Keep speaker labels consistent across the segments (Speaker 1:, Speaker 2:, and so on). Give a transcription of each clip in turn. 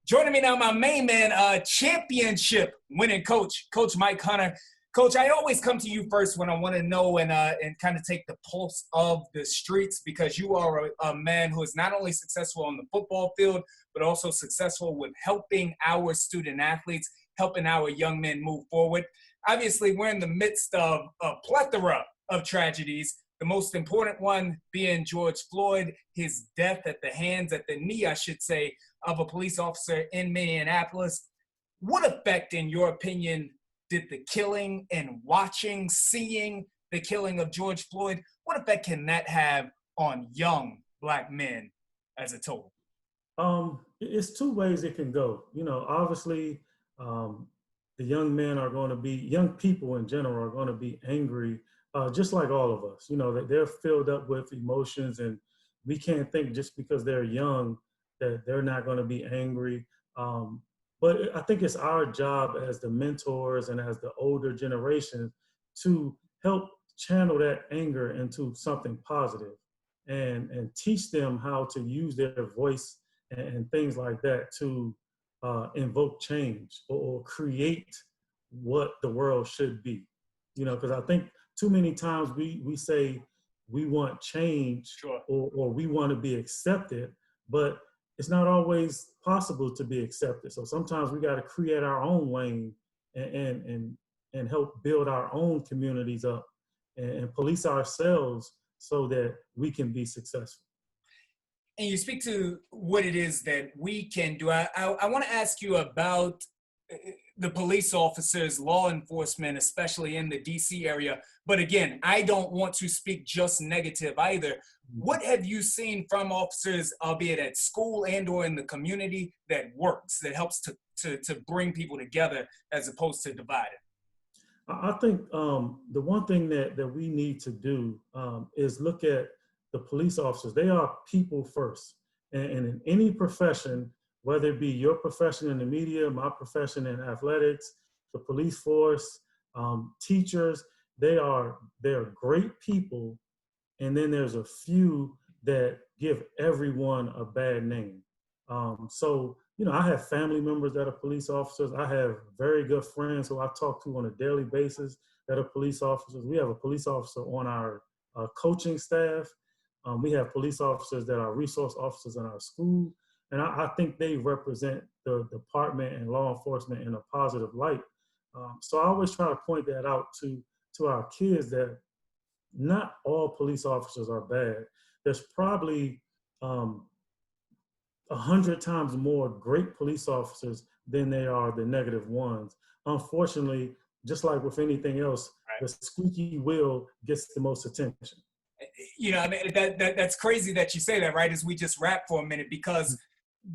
Speaker 1: Joining me now, my main man, championship winning coach, Coach Mike Hunter. Coach, I always come to you first when I want to know and kind of take the pulse of the streets, because you are a man who is not only successful on the football field, but also successful with helping our student athletes, helping our young men move forward. Obviously, we're in the midst of a plethora of tragedies, the most important one being George Floyd, his death at the knee, I should say, of a police officer in Minneapolis. What effect, in your opinion, did the killing and seeing the killing of George Floyd, what effect can that have on young Black men as a total?
Speaker 2: It's two ways it can go. Obviously, the young people in general are going to be angry, just like all of us. That they're filled up with emotions, and we can't think just because they're young that they're not going to be angry. But I think it's our job as the mentors and as the older generation to help channel that anger into something positive and teach them how to use their voice and things like that to invoke change or create what the world should be. Because I think too many times we say we want change.
Speaker 1: Sure.
Speaker 2: or we want to be accepted, but it's not always possible to be accepted. So sometimes we got to create our own lane and help build our own communities up and police ourselves so that we can be successful.
Speaker 1: And you speak to what it is that we can do. I want to ask you about the police officers, law enforcement, especially in the DC area. But again, I don't want to speak just negative either. What have you seen from officers, albeit at school and or in the community, that works, that helps to bring people together as opposed to dividing?
Speaker 2: I think the one thing that we need to do is look at the police officers. They are people first. And in any profession, whether it be your profession in the media, my profession in athletics, the police force, teachers, they're great people. And then there's a few that give everyone a bad name. So, I have family members that are police officers. I have very good friends who I talk to on a daily basis that are police officers. We have a police officer on our coaching staff. We have police officers that are resource officers in our school. And I think they represent the department and law enforcement in a positive light. So I always try to point that out to our kids, that not all police officers are bad. There's probably 100 times more great police officers than there are the negative ones. Unfortunately, just like with anything else, right, the squeaky wheel gets the most attention.
Speaker 1: That's crazy that you say that, right? As we just wrap for a minute, because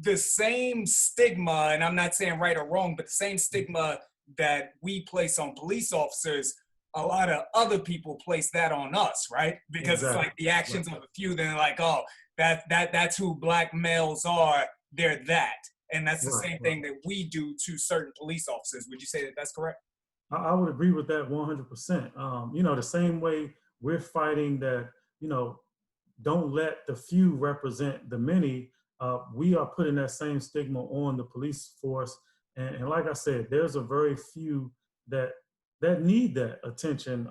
Speaker 1: the same stigma, and I'm not saying right or wrong, but the same stigma that we place on police officers, a lot of other people place that on us, right? Because It's like the actions of a few, then like, oh, that's who Black males are, they're that. And that's the same thing that we do to certain police officers. Would you say that that's correct?
Speaker 2: I would agree with that 100%. The same way we're fighting that, don't let the few represent the many, we are putting that same stigma on the police force. And like I said, there's a very few that need that attention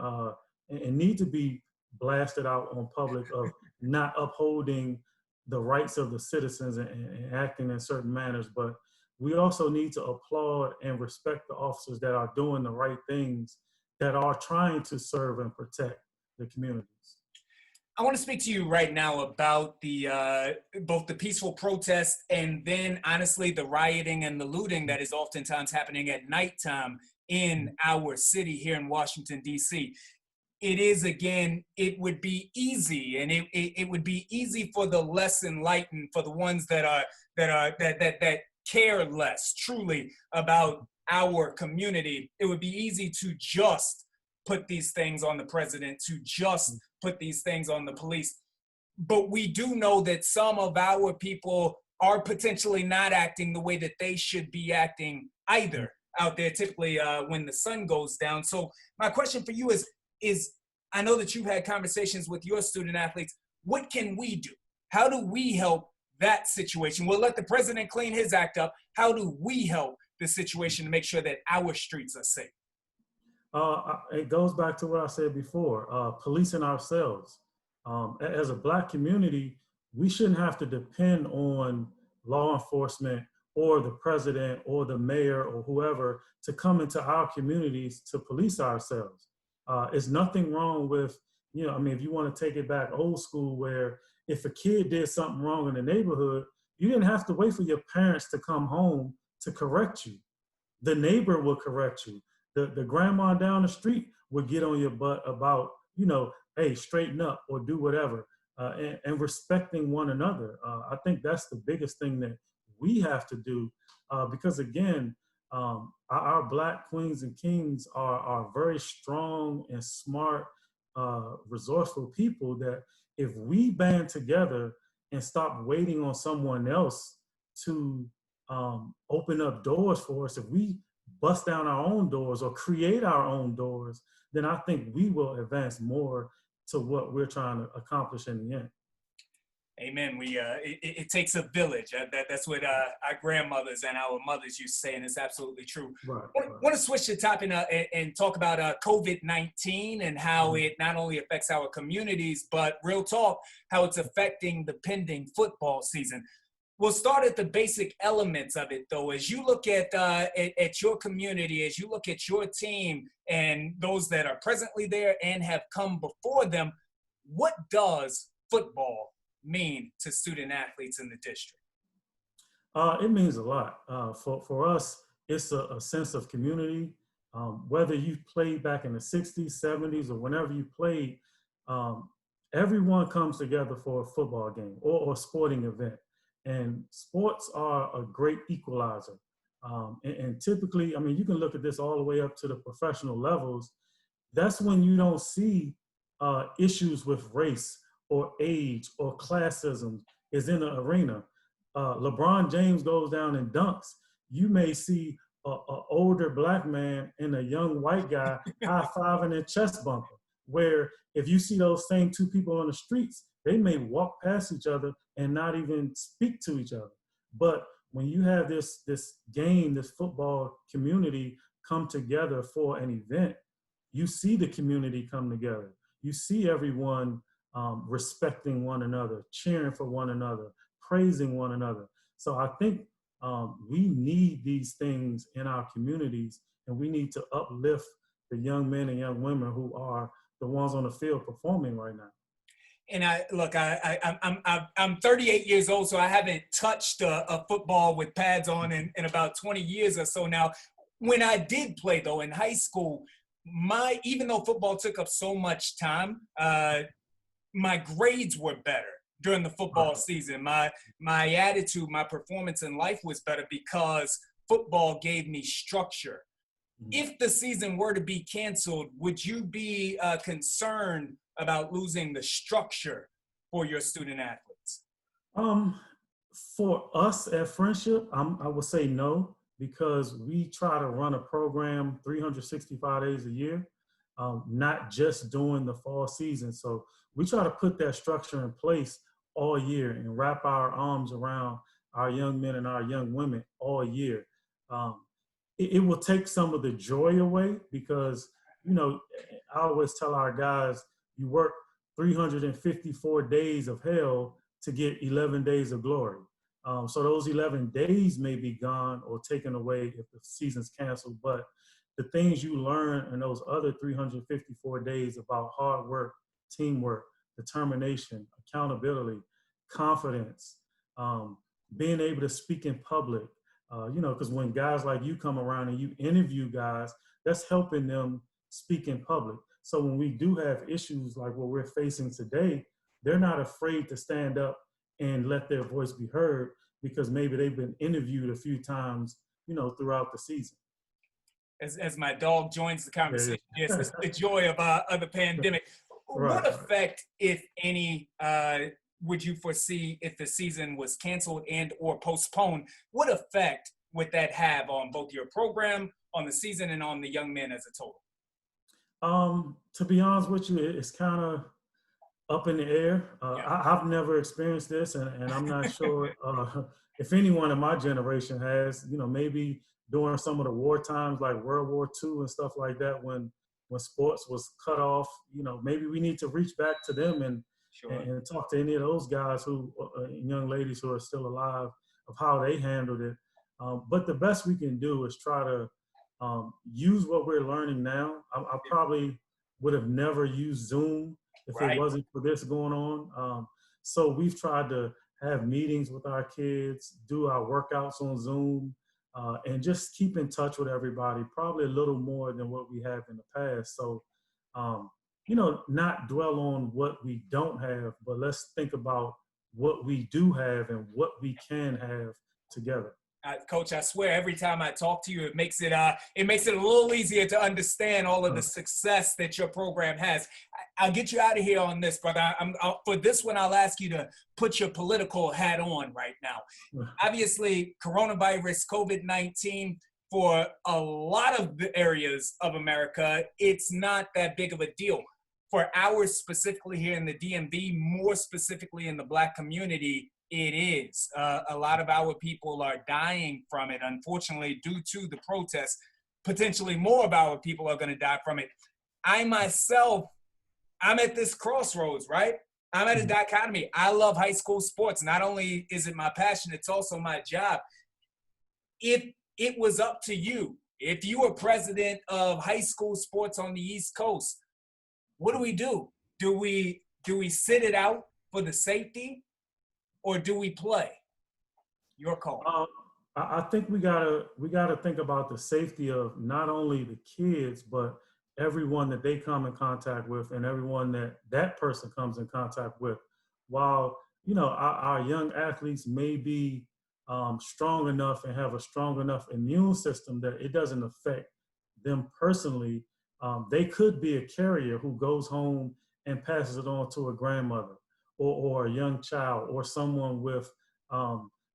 Speaker 2: and need to be blasted out on public of not upholding the rights of the citizens and acting in certain manners. But we also need to applaud and respect the officers that are doing the right things, that are trying to serve and protect the communities.
Speaker 1: I want to speak to you right now about both the peaceful protest and then, honestly, the rioting and the looting that is oftentimes happening at nighttime in our city here in Washington, D.C. It would be easy, and it would be easy for the less enlightened, for the ones that care less truly about our community. It would be easy to just put these things on the president, to just put these things on the police. But we do know that some of our people are potentially not acting the way that they should be acting either out there, typically when the sun goes down. So my question for you is I know that you've had conversations with your student athletes. What can we do? How do we help that situation? We'll let the president clean his act up. How do we help the situation to make sure that our streets are safe?
Speaker 2: It goes back to what I said before, policing ourselves. As a Black community, we shouldn't have to depend on law enforcement or the president or the mayor or whoever to come into our communities to police ourselves. There's nothing wrong with, I mean, if you want to take it back old school, where if a kid did something wrong in the neighborhood, you didn't have to wait for your parents to come home to correct you. The neighbor will correct you. The grandma down the street would get on your butt about, hey, straighten up or do whatever, and respecting one another. I think that's the biggest thing that we have to do, because again, our Black queens and kings are very strong and smart, resourceful people that if we band together and stop waiting on someone else to open up doors for us, if we bust down our own doors or create our own doors, then I think we will advance more to what we're trying to accomplish in the end.
Speaker 1: Amen. It takes a village. That's what our grandmothers and our mothers used to say, and it's absolutely true.
Speaker 2: Right,
Speaker 1: I want to switch the topic and talk about COVID-19 and how it not only affects our communities, but real talk, how it's affecting the pending football season. We'll start at the basic elements of it, though. As you look at your community, as you look at your team and those that are presently there and have come before them, what does football mean to student athletes in the district?
Speaker 2: It means a lot. For us, it's a sense of community. Whether you played back in the 60s, 70s, or whenever you played, everyone comes together for a football game or a sporting event. And sports are a great equalizer. And typically, I mean, you can look at this all the way up to the professional levels. That's when you don't see issues with race or age or classism is in the arena. LeBron James goes down and dunks. You may see an older Black man and a young white guy high-fiving a chest bumper, where if you see those same two people on the streets, they may walk past each other and not even speak to each other. But when you have this game, this football community come together for an event, you see the community come together. You see everyone respecting one another, cheering for one another, praising one another. So I think we need these things in our communities, and we need to uplift the young men and young women who are the ones on the field performing right now.
Speaker 1: And I'm 38 years old, so I haven't touched a football with pads on in about 20 years or so now. When I did play, though, in high school, even though football took up so much time, my grades were better during the football season. My attitude, my performance in life was better because football gave me structure. If the season were to be canceled, would you be concerned about losing the structure for your student athletes?
Speaker 2: For us at Friendship, I would say no, because we try to run a program 365 days a year, not just during the fall season. So we try to put that structure in place all year and wrap our arms around our young men and our young women all year. It will take some of the joy away because, I always tell our guys, you work 354 days of hell to get 11 days of glory. So those 11 days may be gone or taken away if the season's canceled, but the things you learn in those other 354 days about hard work, teamwork, determination, accountability, confidence, being able to speak in public, because when guys like you come around and you interview guys, that's helping them speak in public. So when we do have issues like what we're facing today, they're not afraid to stand up and let their voice be heard because maybe they've been interviewed a few times, throughout the season.
Speaker 1: As my dog joins the conversation, yes, it's the joy of the pandemic. What effect, if any, would you foresee if the season was canceled and or postponed? What effect would that have on both your program, on the season, and on the young men as a total?
Speaker 2: To be honest with you, it's kind of up in the air.
Speaker 1: Yeah.
Speaker 2: I've never experienced this, and I'm not sure if anyone in my generation has. You know, maybe during some of the war times, like World War II and stuff like that, when sports was cut off. You know, maybe we need to reach back to them
Speaker 1: Sure.
Speaker 2: and talk to any of those guys who, young ladies who are still alive, of how they handled it. But the best we can do is try to use what we're learning now. I probably would have never used Zoom if it
Speaker 1: Right.
Speaker 2: wasn't for this going on. So we've tried to have meetings with our kids, do our workouts on Zoom, and just keep in touch with everybody, probably a little more than what we have in the past. So, you know, not dwell on what we don't have, but let's think about what we do have and what we can have together.
Speaker 1: Coach, I swear every time I talk to you, it makes it a little easier to understand all of the success that your program has. I'll get you out of here on this, brother. For this one, I'll ask you to put your political hat on right now. Obviously, coronavirus, COVID-19, for a lot of the areas of America, it's not that big of a deal. For ours specifically here in the DMV, more specifically in the Black community, it is. A lot of our people are dying from it, unfortunately, due to the protests. Potentially more of our people are going to die from it. I myself, I'm at this crossroads, right? I'm at a dichotomy. I love high school sports. Not only is it my passion, it's also my job. If it was up to you, if you were president of high school sports on the East Coast, what do we do? Do we sit it out for the safety, or do we play? Your call.
Speaker 2: I think we gotta think about the safety of not only the kids, but everyone that they come in contact with, and everyone that person comes in contact with. While you know our young athletes may be strong enough and have a strong enough immune system that it doesn't affect them personally, they could be a carrier who goes home and passes it on to a grandmother or a young child or someone with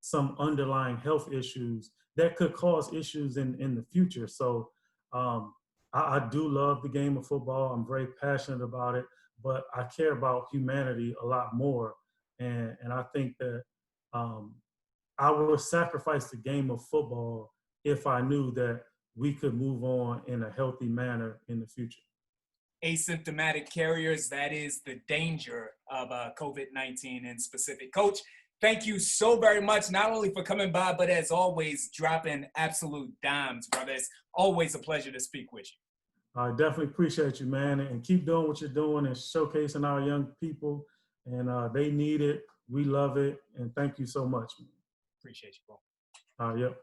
Speaker 2: some underlying health issues that could cause issues in the future. So I do love the game of football. I'm very passionate about it, but I care about humanity a lot more. And I think that I would sacrifice the game of football if I knew that we could move on in a healthy manner in the future.
Speaker 1: Asymptomatic carriers, that is the danger of COVID-19 in specific. Coach, thank you so very much, not only for coming by, but as always, dropping absolute dimes, brother. It's always a pleasure to speak with you.
Speaker 2: I definitely appreciate you, man, and keep doing what you're doing and showcasing our young people. And they need it. We love it. And thank you so much, man.
Speaker 1: Appreciate you, bro.
Speaker 2: Yep.